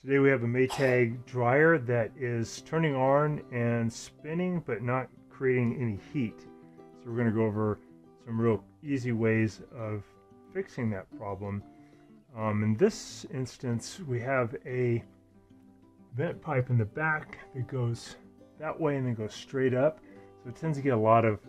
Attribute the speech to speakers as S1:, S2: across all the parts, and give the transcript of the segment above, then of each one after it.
S1: Today we have a Maytag dryer that is turning on and spinning but not creating any heat. So we're going to go over some real easy ways of fixing that problem. In this instance we have a vent pipe in the back that goes that way and then goes straight up. So it tends to get a lot of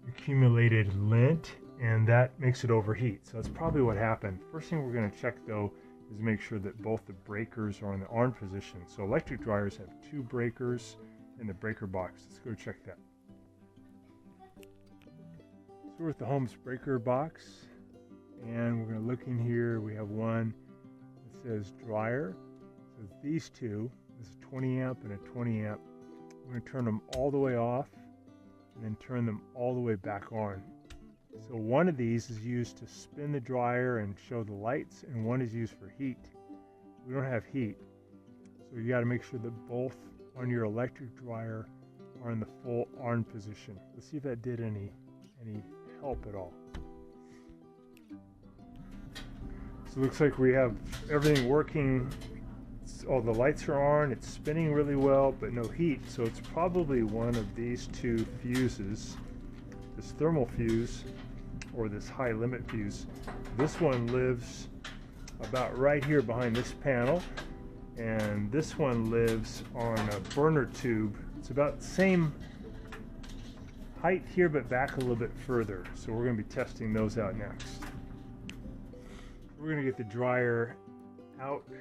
S1: accumulated lint and that makes it overheat. So that's probably what happened. First thing we're going to check though is make sure that both the breakers are in the on position. So electric dryers have 2 breakers in the breaker box. Let's go check that. So we're at the Home's breaker box and we're going to look in here. We have one that says dryer. So these two, this is 20 amp and a 20 amp. We're going to turn them all the way off and then turn them all the way back on. So one of these is used to spin the dryer and show the lights, and one is used for heat. We don't have heat, so you got to make sure that both on your electric dryer are in the full on position. Let's see if that did any help at all. So it looks like we have everything working. All the lights are on, it's spinning really well, but no heat. So it's probably one of these 2 fuses, this thermal fuse or this high limit fuse. This one lives about right here behind this panel, and this one lives on a burner tube. It's about the same height here but back a little bit further. So we're going to be testing those out next. We're going to get the dryer out so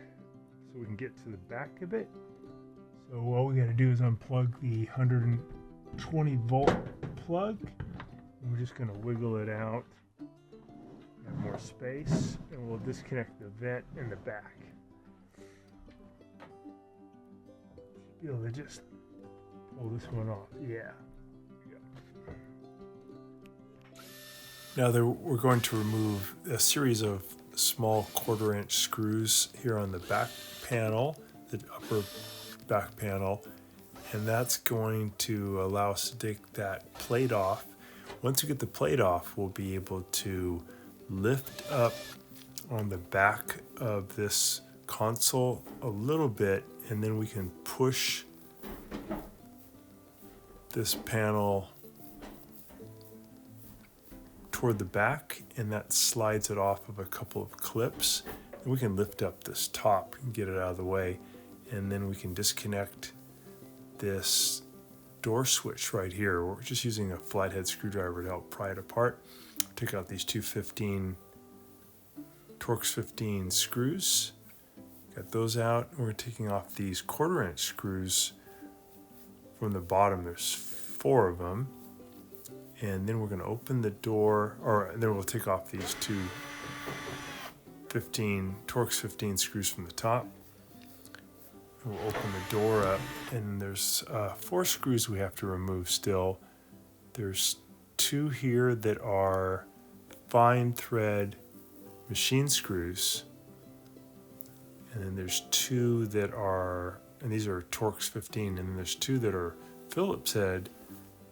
S1: we can get to the back of it. So all we got to do is unplug the 120 volt plug. And we're just going to wiggle it out, have more space, and we'll disconnect the vent in the back. Should be able to just pull this one off. Yeah.
S2: Now we're going to remove a series of small 1/4 inch screws here on the back panel, the upper back panel, and that's going to allow us to take that plate off. Once we get the plate off, we'll be able to lift up on the back of this console a little bit, and then we can push this panel toward the back, and that slides it off of a couple of clips. And we can lift up this top and get it out of the way, and then we can disconnect this door switch right here. We're just using a flathead screwdriver to help pry it apart. Take out these 2 Torx 15 screws. Got those out. We're taking off these 1/4 inch screws from the bottom. There's 4 of them. And then we're going to open the door, or then we'll take off these 2 Torx 15 screws from the top. We'll open the door up, and there's 4 screws we have to remove still. There's 2 here that are fine thread machine screws, and then there's 2 that are, and these are Torx 15, and then there's 2 that are Phillips head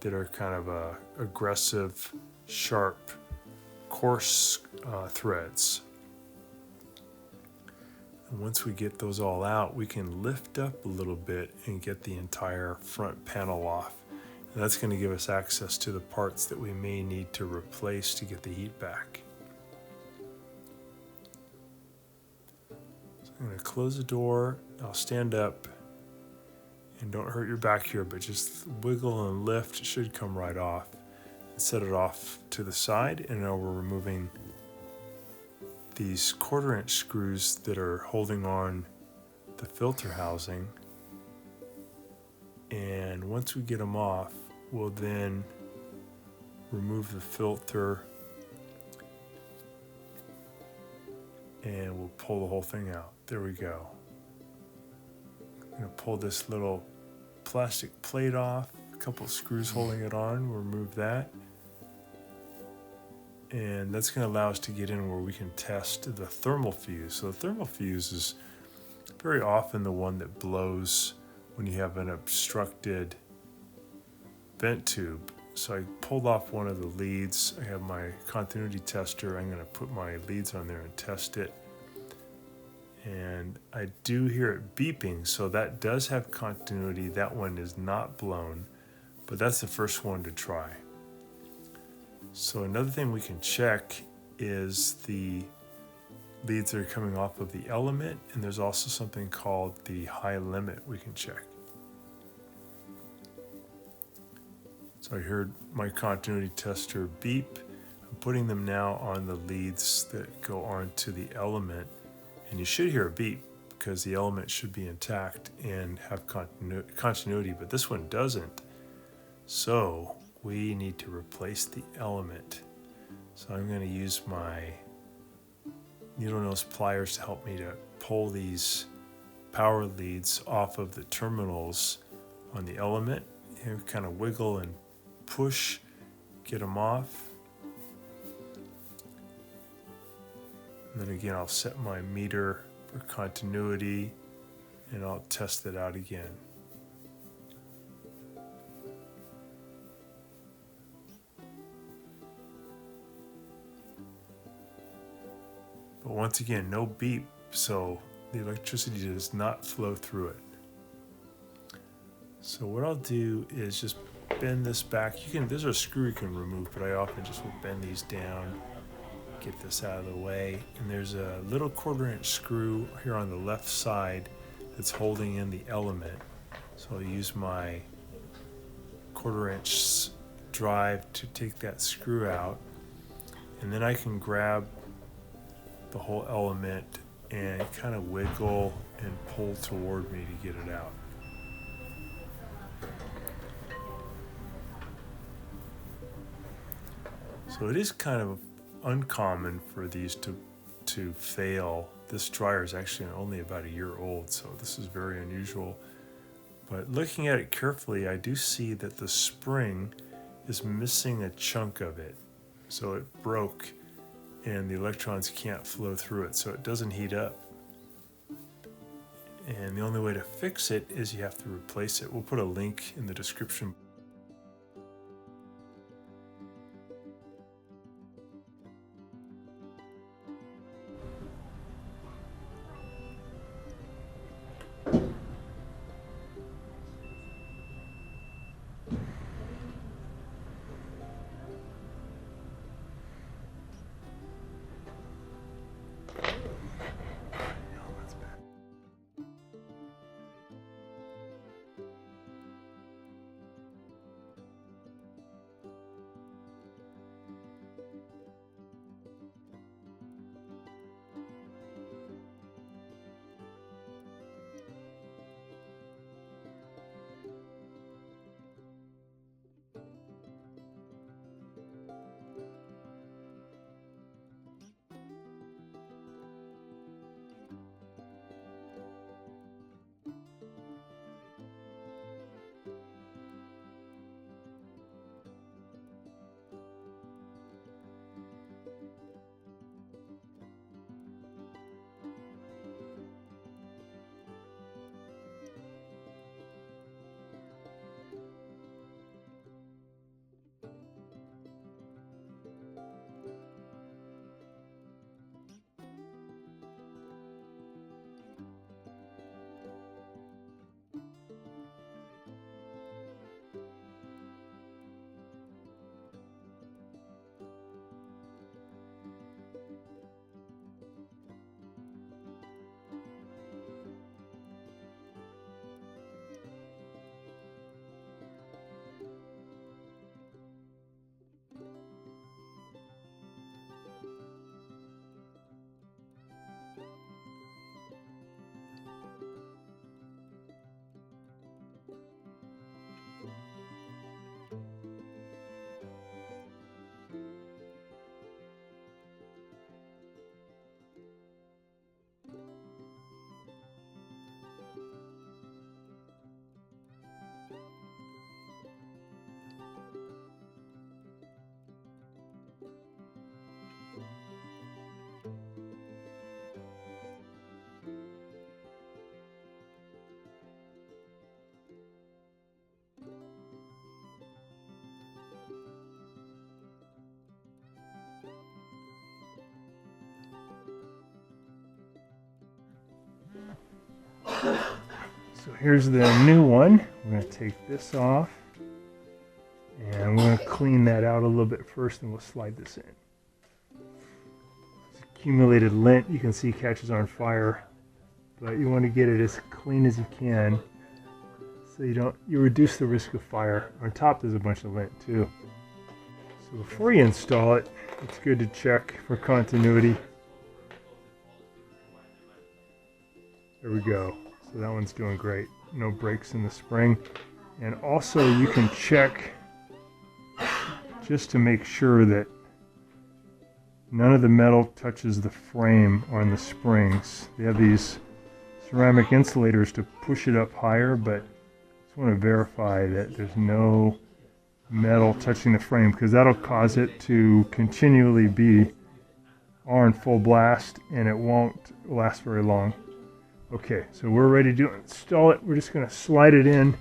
S2: that are kind of aggressive, sharp, coarse threads. And once we get those all out, we can lift up a little bit and get the entire front panel off. And that's going to give us access to the parts that we may need to replace to get the heat back. So I'm going to close the door. I'll stand up, and don't hurt your back here, but just wiggle and lift. It should come right off. And set it off to the side, and now we're removing these 1/4 inch screws that are holding on the filter housing. And once we get them off, we'll then remove the filter and we'll pull the whole thing out. There we go. I'm going to pull this little plastic plate off, a couple of screws holding it on. We'll remove that. And that's going to allow us to get in where we can test the thermal fuse. So the thermal fuse is very often the one that blows when you have an obstructed vent tube. So I pulled off one of the leads. I have my continuity tester. I'm going to put my leads on there and test it. and I do hear it beeping, so that does have continuity. That one is not blown, but that's the first one to try. So another thing we can check is the leads that are coming off of the element, and there's also something called the high limit we can check. So I heard my continuity tester beep. I'm putting them now on the leads that go onto the element, and you should hear a beep because the element should be intact and have continuity, but this one doesn't. So we need to replace the element. So I'm going to use my needle nose pliers to help me to pull these power leads off of the terminals on the element. You kind of wiggle and push, get them off. And then again, I'll set my meter for continuity and I'll test it out again. But once again, no beep, so the electricity does not flow through it. So what I'll do is just bend this back. There's a screw you can remove, but I often just will bend these down, get this out of the way. And there's a little 1/4 inch screw here on the left side that's holding in the element. So I'll use my 1/4 inch drive to take that screw out. And then I can grab the whole element and kind of wiggle and pull toward me to get it out. So it is kind of uncommon for these to fail. This dryer is actually only about a year old, so this is very unusual. But looking at it carefully, I do see that the spring is missing a chunk of it. So it broke and the electrons can't flow through it, so it doesn't heat up. And the only way to fix it is you have to replace it. We'll put a link in the description.
S1: So here's the new one. We're going to take this off. And we're going to clean that out a little bit first, and we'll slide this in. This accumulated lint, you can see, catches on fire. But you want to get it as clean as you can, so you reduce the risk of fire. On top there's a bunch of lint too. So before you install it, it's good to check for continuity. There we go. So that one's doing great. No breaks in the spring. And also you can check just to make sure that none of the metal touches the frame on the springs. They have these ceramic insulators to push it up higher, but I just want to verify that there's no metal touching the frame, because that'll cause it to continually be on full blast and it won't last very long. Okay, so we're ready to install it. We're just going to slide it in.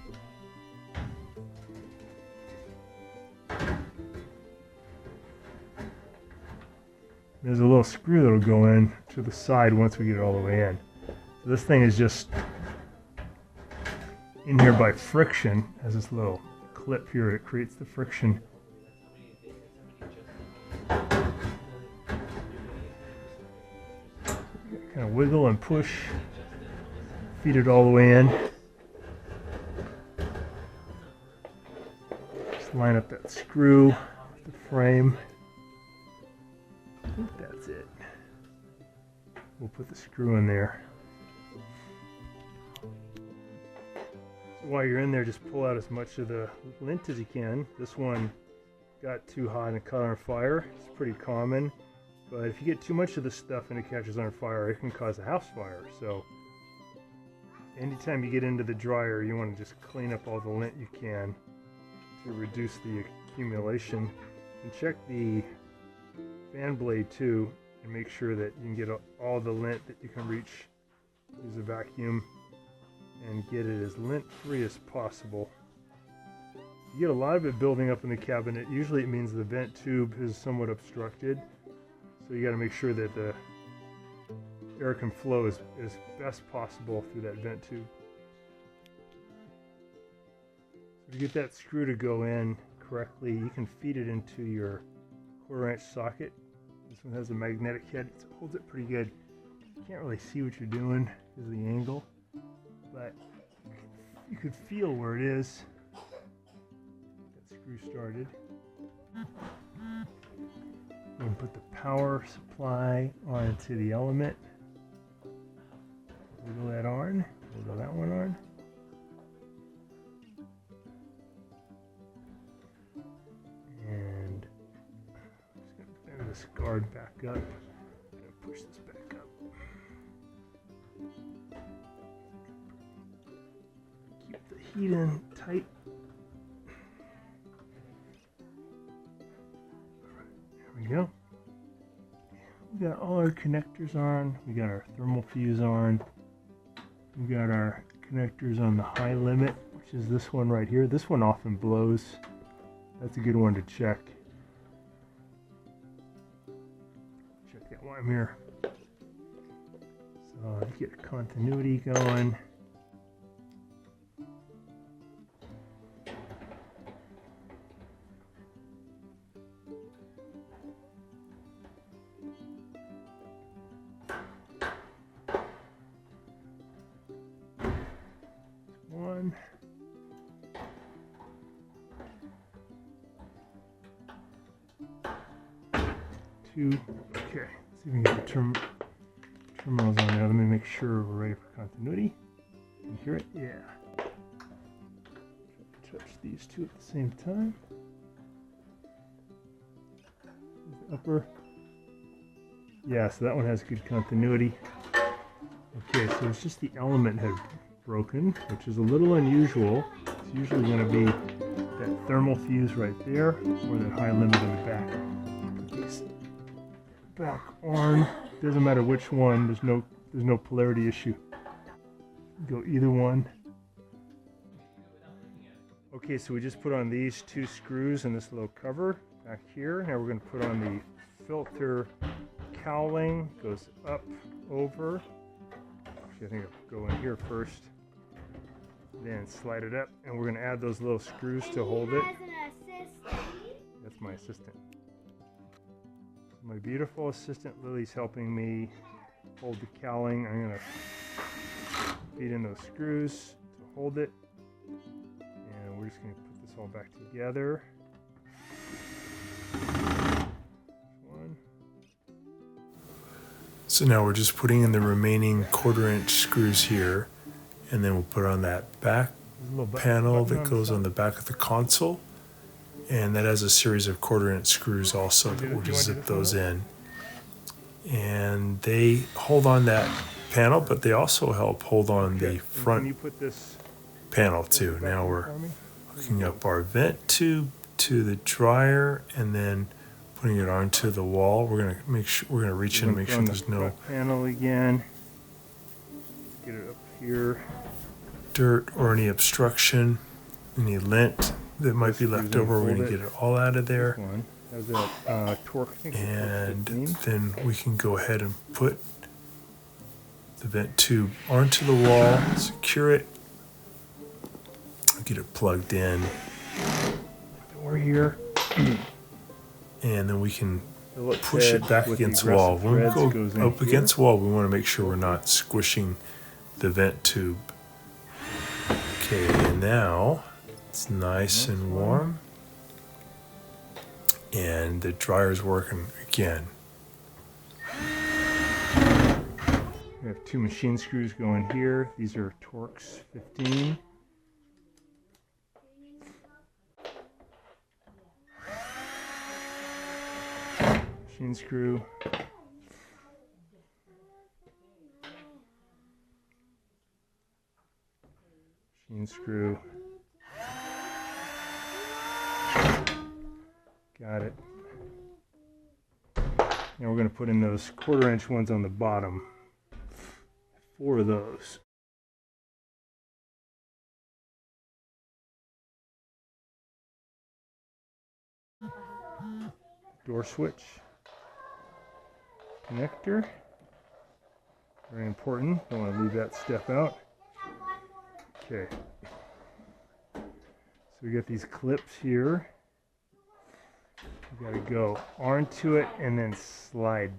S1: There's a little screw that'll go in to the side once we get it all the way in. So this thing is just in here by friction. Has this little clip here that creates the friction. Kind of wiggle and push, feed it all the way in. Just line up that screw with the frame. I think that's it. We'll put the screw in there. So while you're in there, just pull out as much of the lint as you can. This one got too hot and caught on fire. It's pretty common, but if you get too much of this stuff and it catches on fire, it can cause a house fire. So anytime you get into the dryer, you want to just clean up all the lint you can to reduce the accumulation. And check the fan blade too, and make sure that you can get all the lint that you can reach. Use a vacuum and get it as lint free as possible. You get a lot of it building up in the cabinet. Usually it means the vent tube is somewhat obstructed, so you got to make sure that the air can flow as best possible through that vent tube. So to get that screw to go in correctly, you can feed it into your 1/4 inch socket. This one has a magnetic head, so it holds it pretty good. You can't really see what you're doing because of the angle, but you could feel where it is. That screw started. And put the power supply onto the element. Wiggle that on. Wiggle that one on. And I'm just going to bend this guard back up and push this back up. Keep the heat in tight. There we go. We got all our connectors on. We got our thermal fuse on. We got our connectors on the high limit, which is this one right here. This one often blows. That's a good one to check. Check that while I'm here. So to get continuity going. One. Two. Okay. Let's see if we can get the terminals on there. Let me make sure we're ready for continuity. Can you hear it? Yeah. Touch these two at the same time. The upper. Yeah, so that one has good continuity. Okay, so it's just the element had broken, which is a little unusual. It's usually going to be that thermal fuse right there, or that high limit in the back. Put these back on. Doesn't matter which one. There's no polarity issue. Go either one. Okay, so we just put on these two screws and this little cover back here. Now we're going to put on the filter cowling. Goes up, over. Actually, I think I'll go in here first. Then slide it up, and we're going to add those little screws to hold it. That's my assistant. My beautiful assistant Lily's helping me hold the cowling. I'm going to feed in those screws to hold it. And we're just going to put this all back together. One.
S2: So now we're just putting in the remaining 1/4-inch screws here, and then we'll put on that back panel that goes on the back of the console, and that has a series of 1/4-inch screws also that we'll just zip those in. And they hold on that panel, but they also help hold on the front panel too. Now we're hooking up our vent tube to the dryer and then putting it onto the wall. We're gonna make sure reach in and make sure there's no
S1: panel again. Get it up here.
S2: Dirt or any obstruction, any lint that might be left over. We're gonna get it all out of there. And then we can go ahead and put the vent tube onto the wall, secure it, get it plugged in.
S1: Door here.
S2: And then we can push it back against the wall. When we go up against the wall, we want to make sure we're not squishing the vent tube. Okay, and now it's nice and warm. And the dryer's working again.
S1: We have 2 machine screws going here. These are Torx 15. Machine screw. Machine screw. Got it. Now we're going to put in those 1/4-inch ones on the bottom. 4 of those. Door switch. Connector. Very important. Don't want to leave that step out. Okay. So we got these clips here. You gotta go onto it and then slide